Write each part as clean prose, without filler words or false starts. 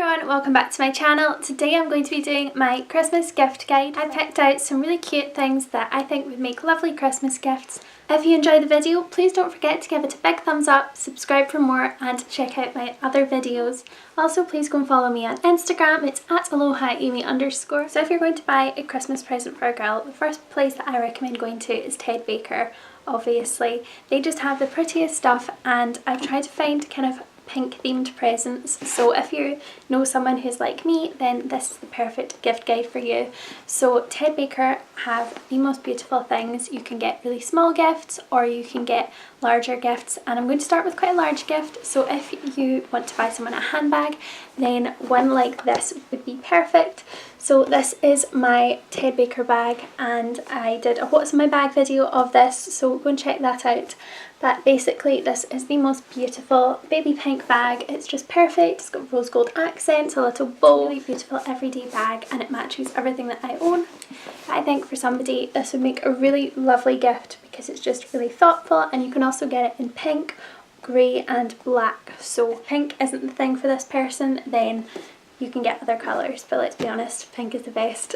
everyone, welcome back to my channel. Today I'm going to be doing my Christmas gift guide. I picked out some really cute things that I think would make lovely Christmas gifts. If you enjoyed the video, please don't forget to give it a big thumbs up, subscribe for more and check out my other videos. Also please go and follow me on Instagram, it's at @AlohaAmy_. So if you're going to buy a Christmas present for a girl, the first place that I recommend going to is Ted Baker. Obviously, they just have the prettiest stuff and I've tried to find kind of pink themed presents, so if you know someone who's like me, then this is the perfect gift guide for you. So Ted Baker have the most beautiful things. You can get really small gifts or you can get larger gifts, and I'm going to start with quite a large gift. So if you want to buy someone a handbag, then one like this would be perfect. So this is my Ted Baker bag and I did a what's in my bag video of this, so go and check that out. But basically this is the most beautiful baby pink bag. It's just perfect. It's got rose gold accents, a little bow, really beautiful everyday bag, and it matches everything that I own. I think for somebody this would make a really lovely gift because it's just really thoughtful, and you can also get it in pink, grey and black. So if pink isn't the thing for this person, then you can get other colours, but let's be honest, pink is the best.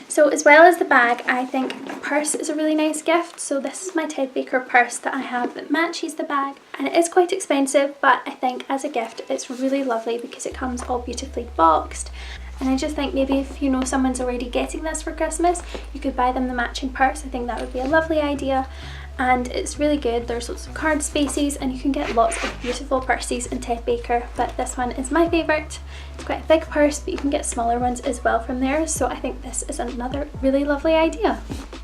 So as well as the bag, I think a purse is a really nice gift. So this is my Ted Baker purse that I have that matches the bag, and it is quite expensive, but I think as a gift it's really lovely because it comes all beautifully boxed. And I just think maybe if you know someone's already getting this for Christmas, you could buy them the matching purse. I think that would be a lovely idea. And it's really good. There's lots of card spaces and you can get lots of beautiful purses in Ted Baker, but this one is my favourite. It's quite a big purse, but you can get smaller ones as well from there, so I think this is another really lovely idea.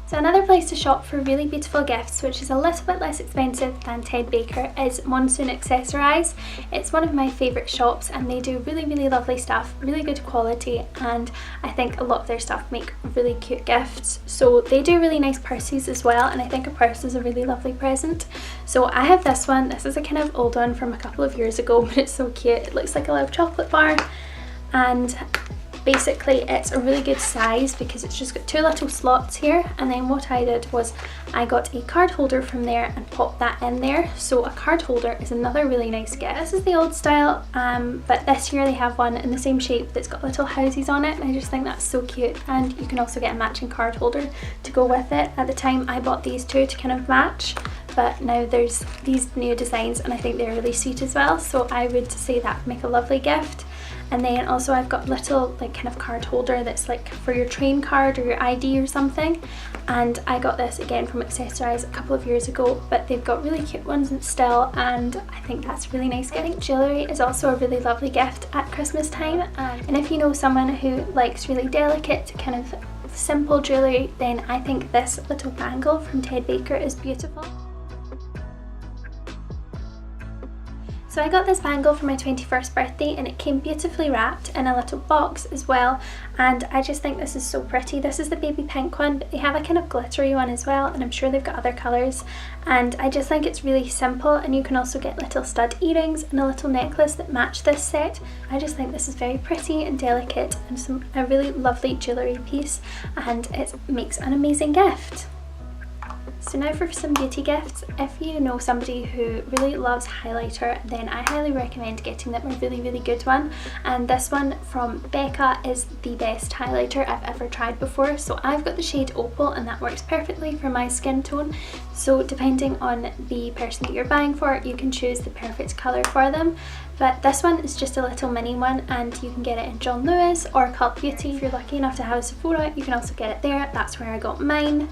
So another place to shop for really beautiful gifts, which is a little bit less expensive than Ted Baker, is Monsoon Accessorize. It's one of my favourite shops and they do really lovely stuff, really good quality, and I think a lot of their stuff make really cute gifts. So they do really nice purses as well, and I think a purse is a really lovely present. So I have this one. This is a kind of old one from a couple of years ago, but it's so cute. It looks like a little chocolate bar, and basically it's a really good size because it's just got two little slots here. And then what I did was I got a card holder from there and popped that in there. So a card holder is another really nice gift. This is the old style, but this year they have one in the same shape that's got little houses on it, and I just think that's so cute. And you can also get a matching card holder to go with it. At the time I bought these two to kind of match, but now there's these new designs and I think they're really sweet as well, so I would say that would make a lovely gift. And then also I've got little like kind of card holder that's like for your train card or your ID or something, and I got this again from Accessorize a couple of years ago, but they've got really cute ones still, and I think that's really nice. I think jewellery is also a really lovely gift at Christmas time, and if you know someone who likes really delicate kind of simple jewellery, then I think this little bangle from Ted Baker is beautiful. So I got this bangle for my 21st birthday and it came beautifully wrapped in a little box as well, and I just think this is so pretty. This is the baby pink one, but they have a kind of glittery one as well, and I'm sure they've got other colours, and I just think it's really simple. And you can also get little stud earrings and a little necklace that match this set. I just think this is very pretty and delicate and a really lovely jewellery piece, and it makes an amazing gift. So now for some beauty gifts. If you know somebody who really loves highlighter, then I highly recommend getting them a really good one, and this one from Becca is the best highlighter I've ever tried before. So I've got the shade Opal and that works perfectly for my skin tone, so depending on the person that you're buying for, you can choose the perfect colour for them. But this one is just a little mini one and you can get it in John Lewis or Cult Beauty. If you're lucky enough to have a Sephora, you can also get it there. That's where I got mine.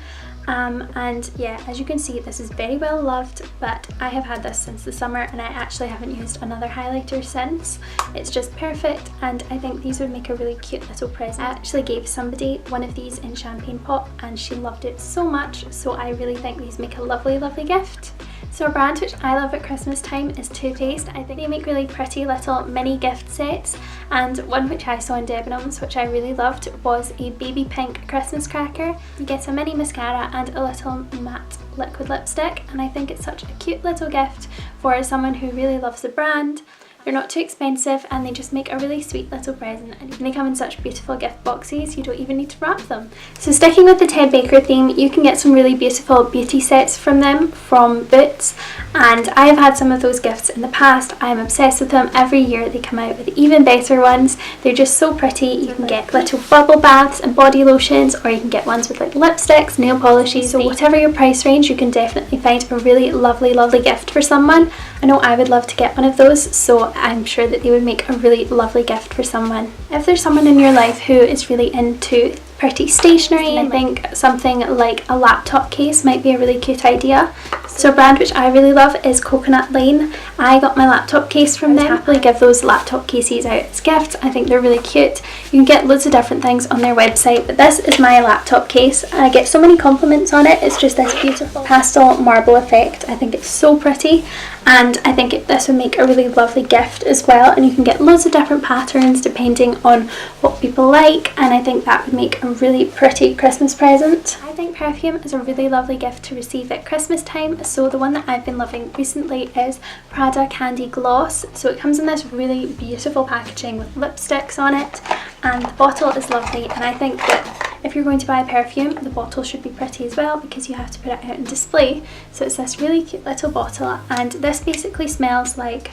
And yeah, as you can see, this is very well loved, but I have had this since the summer and I actually haven't used another highlighter since. It's just perfect, and I think these would make a really cute little present. I actually gave somebody one of these in champagne pop and she loved it so much, so I really think these make a lovely gift. So a brand which I love at Christmas time is Too Faced. I think they make really pretty little mini gift sets, and one which I saw in Debenhams which I really loved was a baby pink Christmas cracker. You get a mini mascara and a little matte liquid lipstick, and I think it's such a cute little gift for someone who really loves the brand. They're not too expensive and they just make a really sweet little present, and they come in such beautiful gift boxes you don't even need to wrap them. So sticking with the Ted Baker theme, you can get some really beautiful beauty sets from them from Boots, and I have had some of those gifts in the past. I'm obsessed with them. Every year they come out with even better ones. They're just so pretty. You can get little bubble baths and body lotions, or you can get ones with like lipsticks, nail polishes. So whatever your price range, you can definitely find a really lovely gift for someone. I know I would love to get one of those, so I'm sure that they would make a really lovely gift for someone. If there's someone in your life who is really into pretty stationery, I think something like a laptop case might be a really cute idea. So a brand which I really love is Coconut Lane. I got my laptop case from them. I happily give those laptop cases out as gifts. I think they're really cute. You can get loads of different things on their website, but this is my laptop case. I get so many compliments on it. It's just this beautiful pastel marble effect. I think it's so pretty, and I think this would make a really lovely gift as well, and you can get loads of different patterns depending on what people like, and I think that would make a really pretty Christmas present. I think perfume is a really lovely gift to receive at Christmas time, so the one that I've been loving recently is Prada Candy Gloss. So it comes in this really beautiful packaging with lipsticks on it, and the bottle is lovely, and I think that if you're going to buy a perfume, the bottle should be pretty as well, because you have to put it out on display. So it's this really cute little bottle, and this basically smells like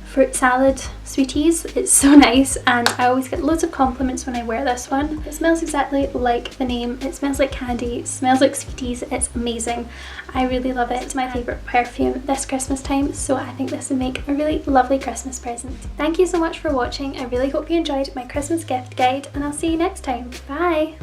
fruit salad sweeties. It's so nice, and I always get loads of compliments when I wear this one. It smells exactly like the name. It smells like candy, it smells like sweeties. It's amazing. I really love it. It's my favourite perfume this Christmas time, so I think this would make a really lovely Christmas present. Thank you so much for watching. I really hope you enjoyed my Christmas gift guide, and I'll see you next time. Bye!